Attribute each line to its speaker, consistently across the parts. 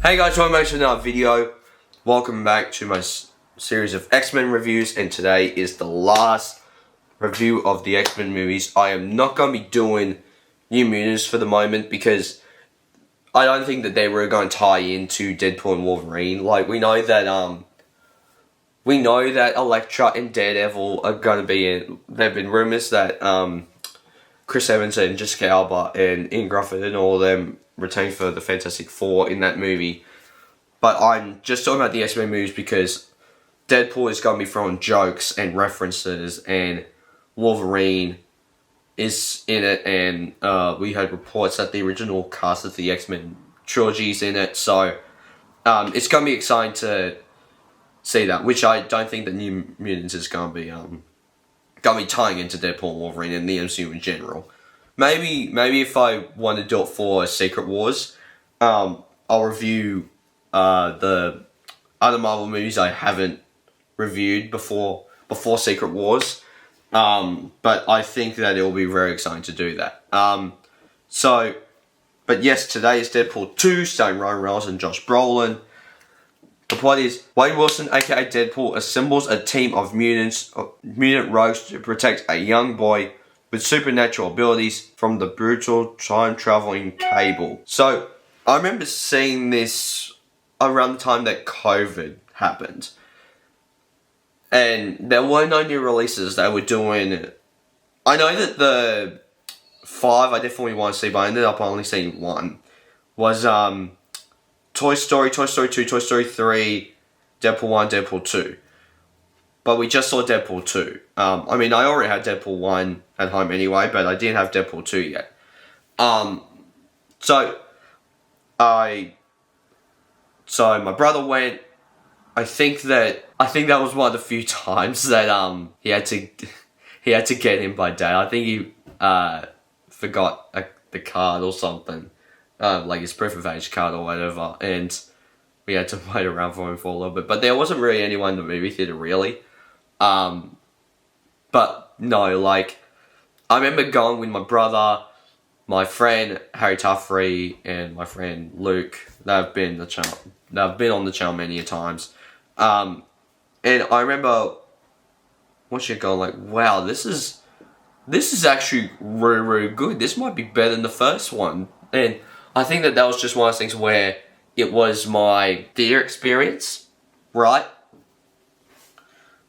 Speaker 1: Hey guys, welcome back to another video. Welcome back to my series of X-Men reviews, and today is the last review of the X-Men movies. I am not going to be doing New Mutants for the moment because I don't think that they were going to tie into Deadpool and Wolverine. Like, we know that Elektra and Daredevil are going to be in. There have been rumors that Chris Evans and Jessica Alba and Ian Grufford and all of them retained for the Fantastic Four in that movie. But I'm just talking about the X-Men movies because Deadpool is going to be throwing jokes and references, and Wolverine is in it, and we had reports that the original cast of the X-Men trilogy is in it, so it's going to be exciting to see that, which I don't think that New Mutants is going to be tying into Deadpool and Wolverine and the MCU in general. Maybe if I want to do it for Secret Wars, I'll review the other Marvel movies I haven't reviewed before Secret Wars. But I think that it will be very exciting to do that. But yes, today is Deadpool 2, starring Ryan Reynolds and Josh Brolin. The plot is Wade Wilson, aka Deadpool, assembles a team of mutant rogues to protect a young boy with supernatural abilities from the brutal time-traveling Cable. So, I remember seeing this around the time that COVID happened. And there were no new releases. They were doing... I know that the 5 I definitely want to see, but I ended up only seeing 1. Was Toy Story 2, Toy Story 3, Deadpool 1, Deadpool 2. But we just saw Deadpool 2. I mean, I already had Deadpool 1 at home anyway, but I didn't have Deadpool 2 yet. So my brother went. I think that was one of the few times that he had to get in by day. I think he forgot the card or something, like his proof of age card or whatever, and we had to wait around for him for a little bit. But there wasn't really anyone in the movie theater really. But no, like, I remember going with my brother, my friend Harry Tuffrey, and my friend Luke. They've been on the channel many a times. And I remember watching it going like, wow, this is actually really, really good. This might be better than the first one. And I think that was just one of those things where it was my theater experience, right?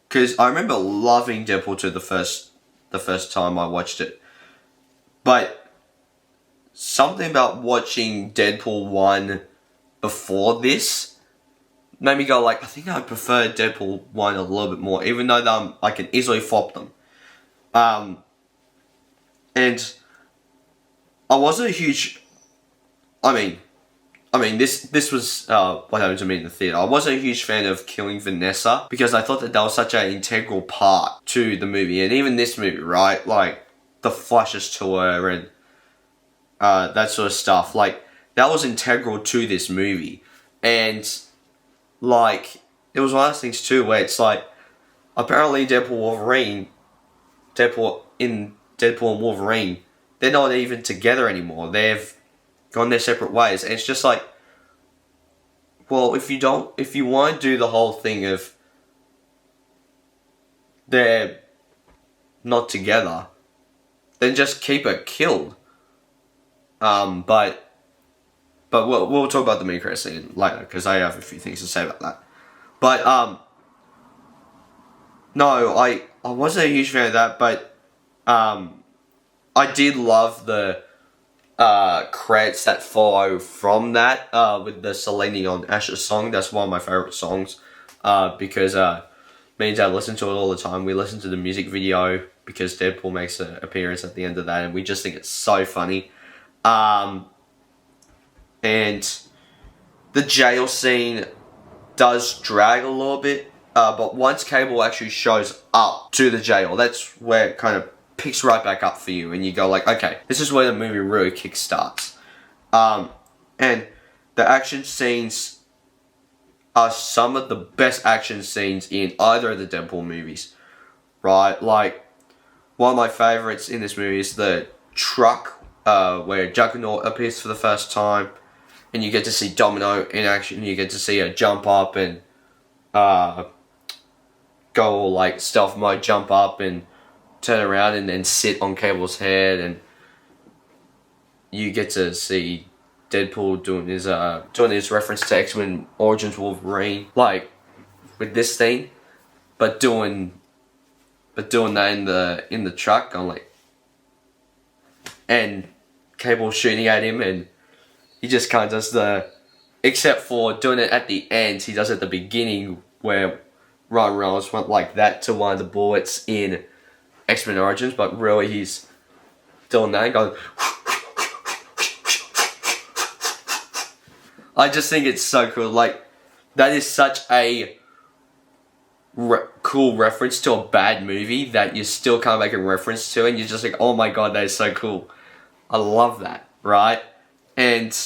Speaker 1: Because I remember loving Deadpool 2 the first time I watched it. But something about watching Deadpool 1 before this made me go like, I think I prefer Deadpool 1 a little bit more, even though I can easily flop them. And I wasn't a huge... I mean, this was what happened to me in the theater. I wasn't a huge fan of killing Vanessa because I thought that was such an integral part to the movie, and even this movie, right? Like the flashes to her and that sort of stuff. Like that was integral to this movie, and like it was one of those things too where it's like apparently Deadpool and Wolverine, they're not even together anymore. They've gone their separate ways, and it's just like, well, if you want to do the whole thing of they're not together, then just keep her killed. But we'll talk about the main credit scene later because I have a few things to say about that. But no, I wasn't a huge fan of that, but I did love the credits that follow from that with the Selene on Ashes song. That's one of my favorite songs because me and Dad listen to it all the time. We listen to the music video because Deadpool makes an appearance at the end of that, and we just think it's so funny. And the jail scene does drag a little bit, but once Cable actually shows up to the jail, that's where it kind of picks right back up for you, and you go like, okay, this is where the movie really kickstarts. And the action scenes are some of the best action scenes in either of the Deadpool movies, right? Like, one of my favorites in this movie is the truck where Juggernaut appears for the first time. and you get to see Domino in action. You get to see her jump up and go all like stealth mode, jump up and turn around and then sit on Cable's head, and you get to see Deadpool doing his reference to X-Men Origins Wolverine, like with this thing, but doing that in the truck. I'm like, and Cable shooting at him, and he just kind of does except for doing it at the end, he does it at the beginning where Ryan Reynolds went like that to one of the bullets in X-Men Origins, but really he's doing that and going. I just think it's so cool. Like, that is such a cool reference to a bad movie that you still can't make a reference to, and you're just like, oh my god, that is so cool. I love that, right? And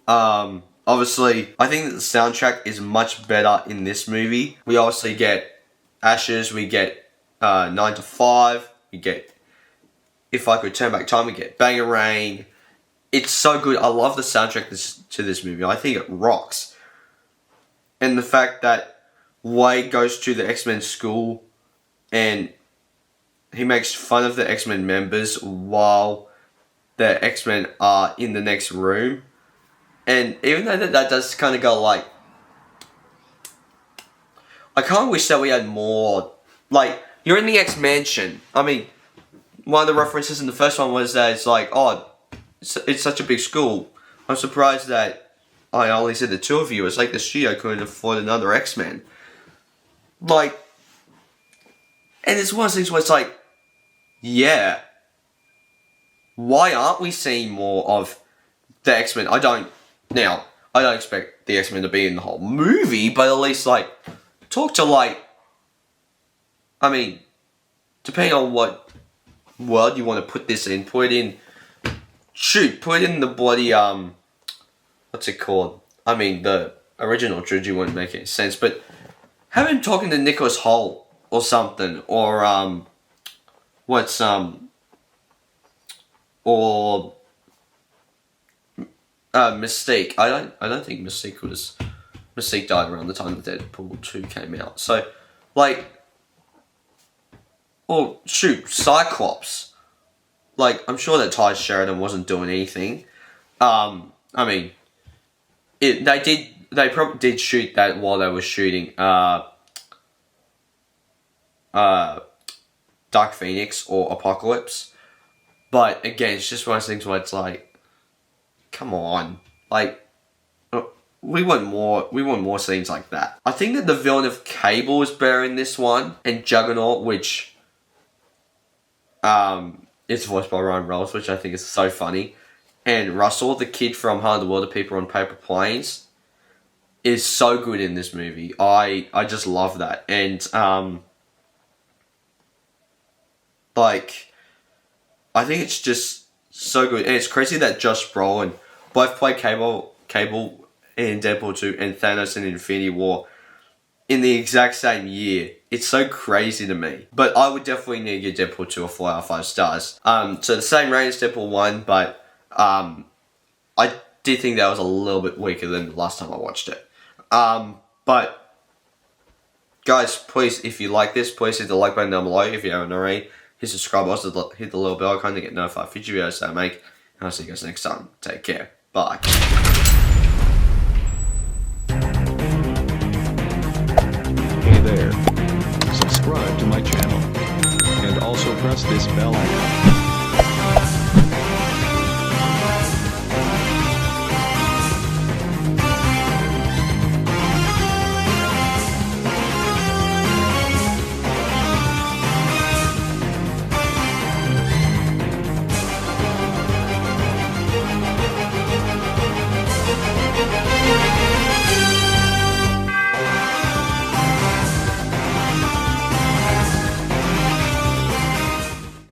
Speaker 1: obviously, I think that the soundtrack is much better in this movie. We obviously get Ashes, we get 9 to 5, we get If I Could Turn Back Time, we get Bangarang. It's so good. I love the soundtrack to this movie. I think it rocks. And the fact that Wade goes to the X-Men school and he makes fun of the X-Men members while the X-Men are in the next room. And even though that does kind of go like, I kind of wish that we had more, like, you're in the X-Mansion. I mean, one of the references in the first one was that it's like, oh, it's such a big school. I'm surprised that I only said the two of you. It's like the studio couldn't afford another X-Men. Like, and it's one of those things where it's like, yeah, why aren't we seeing more of the X-Men? I don't expect the X-Men to be in the whole movie, but at least, like, talk to, like, I mean, depending on what world you want to put this in, put it in the bloody, what's it called? I mean, the original trilogy wouldn't make any sense, but have him talking to Nicholas Hoult or something, or, Mystique. I don't think Mystique died around the time that Deadpool 2 came out. So, like, or shoot, Cyclops. Like, I'm sure that Ty Sheridan wasn't doing anything. I mean, they probably did shoot that while they were shooting Dark Phoenix or Apocalypse. But again, it's just one of those things where it's like, come on, like, we want more scenes like that. I think that the villain of Cable is better in this one, and Juggernaut, which is voiced by Ryan Reynolds, which I think is so funny, and Russell, the kid from Hunt of the Wilder People on Paper Planes, is so good in this movie. I just love that, and like, I think it's just so good, and it's crazy that Josh Brolin both played Cable in Deadpool 2 and Thanos in Infinity War in the exact same year. It's so crazy to me. But I would definitely need to give Deadpool 2 a 4 out of 5 stars. So the same rating as Deadpool 1, but I did think that was a little bit weaker than the last time I watched it. But guys, please, if you like this, please hit the like button down below if you haven't already. Hit subscribe, also hit the little bell icon to get notified for future videos that I make. And I'll see you guys next time. Take care. Bye.
Speaker 2: Hey there. Subscribe to my channel. And also press this bell icon.